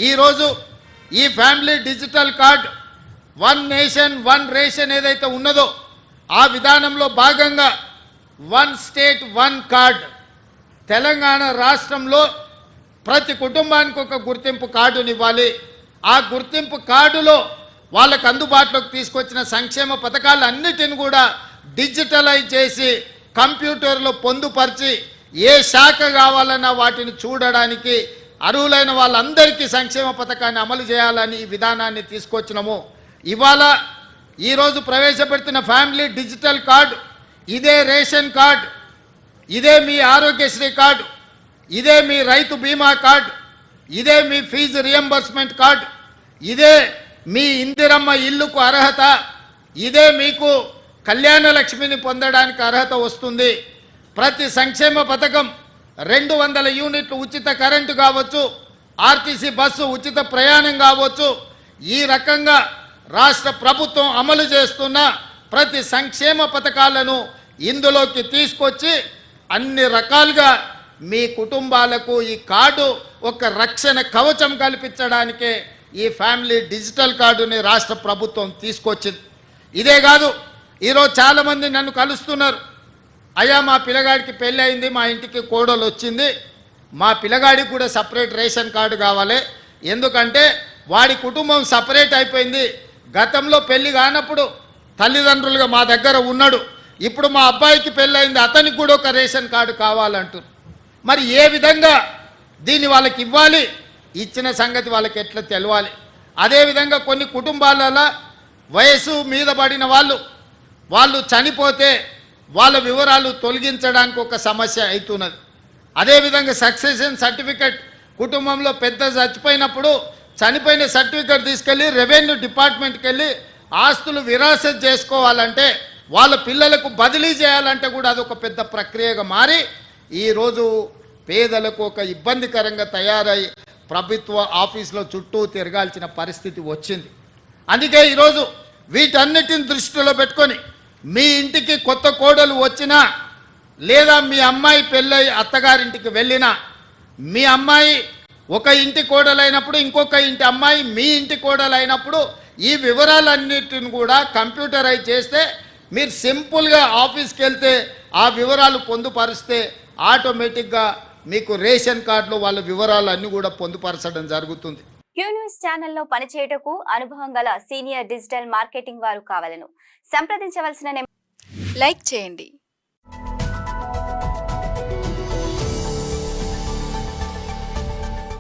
ఈరోజు ఈ family digital card one nation one ration ఏదైతే ఉన్నదో ఆ విధానంలో భాగంగా one state one card Telangana రాష్ట్రంలో ప్రతి కుటుంబానికి ఒక గుర్తింపు కార్డునివ్వాలి. ఆ గుర్తింపు కార్డులో వాళ్ళకు అందుబాటులోకి తీసుకొచ్చిన సంక్షేమ పథకాలన్నిటిని కూడా డిజిటలైజ్ చేసి కంప్యూటర్లో పొందుపరిచి ఏ శాఖ కావాలన్నా వాటిని చూడడానికి అర్హులైన వాళ్ళందరికీ సంక్షేమ పథకాన్ని అమలు చేయాలని ఈ విధానాన్ని తీసుకొచ్చినాము. ఇవాళ ఈరోజు ప్రవేశపెడుతున్న ఫ్యామిలీ డిజిటల్ కార్డు, ఇదే రేషన్ కార్డు, ఇదే మీ ఆరోగ్యశ్రీ కార్డు, ఇదే మీ రైతు బీమా కార్డు, ఇదే మీ ఫీజు రియంబర్స్మెంట్ కార్డు, ఇదే మీ ఇందిరమ్మ ఇల్లుకు అర్హత, ఇదే మీకు కళ్యాణ లక్ష్మిని పొందడానికి అర్హత వస్తుంది. ప్రతి సంక్షేమ పథకం 200 యూనిట్లు ఉచిత కరెంటు కావచ్చు, ఆర్టీసీ బస్సు ఉచిత ప్రయాణం కావచ్చు, ఈ రకంగా రాష్ట్ర ప్రభుత్వం అమలు చేస్తున్న ప్రతి సంక్షేమ పథకాలను ఇందులోకి తీసుకొచ్చి అన్ని రకాలుగా మీ కుటుంబాలకు ఈ కార్డు ఒక రక్షణ కవచం కల్పించడానికే ఈ ఫ్యామిలీ డిజిటల్ కార్డుని రాష్ట్ర ప్రభుత్వం తీసుకొచ్చింది. ఇదే కాదు, ఈరోజు చాలామంది నన్ను కలుస్తున్నారు. అయ్యా, మా పిల్లగాడికి పెళ్ళి అయింది, మా ఇంటికి కోడలు వచ్చింది, మా పిల్లగాడికి కూడా సపరేట్ రేషన్ కార్డు కావాలి, ఎందుకంటే వాడి కుటుంబం సపరేట్ అయిపోయింది. గతంలో పెళ్ళి కానప్పుడు తల్లిదండ్రులుగా మా దగ్గర ఉన్నాడు, ఇప్పుడు మా అబ్బాయికి పెళ్ళయింది, అతనికి కూడా ఒక రేషన్ కార్డు కావాలంటారు. మరి ఏ విధంగా దీన్ని వాళ్ళకి ఇవ్వాలి, ఇచ్చిన సంగతి వాళ్ళకి ఎట్లా తెలవాలి? అదేవిధంగా కొన్ని కుటుంబాలలో వయసు మీద పడిన వాళ్ళు చనిపోతే వాళ్ళ వివరాలు తొలగించడానికి ఒక సమస్య అవుతున్నది. అదేవిధంగా సక్సెషన్ సర్టిఫికెట్, కుటుంబంలో పెద్ద చచ్చిపోయినప్పుడు చనిపోయిన సర్టిఫికెట్ తీసుకెళ్ళి రెవెన్యూ డిపార్ట్మెంట్కి వెళ్ళి ఆస్తులు విరాసత్ చేసుకోవాలంటే, వాళ్ళ పిల్లలకు బదిలీ చేయాలంటే కూడా అదొక పెద్ద ప్రక్రియగా మారి ఈరోజు పేదలకు ఒక ఇబ్బందికరంగా తయారై ప్రభుత్వ ఆఫీసులో చుట్టూ తిరగాల్సిన పరిస్థితి వచ్చింది. అందుకే ఈరోజు వీటన్నిటిని దృష్టిలో పెట్టుకొని మీ ఇంటికి కొత్త కోడలు వచ్చినా, లేదా మీ అమ్మాయి పెళ్ళై అత్తగారింటికి వెళ్ళినా, మీ అమ్మాయి ఒక ఇంటి కోడలైనప్పుడు ఇంకొక ఇంటి అమ్మాయి మీ ఇంటి కోడలైనప్పుడు ఈ వివరాలన్నిటిని కూడా కంప్యూటరైజ్ చేస్తే మీరు సింపుల్గా ఆఫీస్కి వెళ్తే ఆ వివరాలు పొందుపరిస్తే ఆటోమేటిక్గా మీకు రేషన్ కార్డులో వాళ్ళ వివరాలు అన్నీ కూడా పొందుపరచడం జరుగుతుంది. క్యూ న్యూస్ ఛానల్లో పనిచేయటకు అనుభవం గల సీనియర్ డిజిటల్ మార్కెటింగ్ వారు కావాలను సంప్రదించవలసిన లైక్ చేయండి.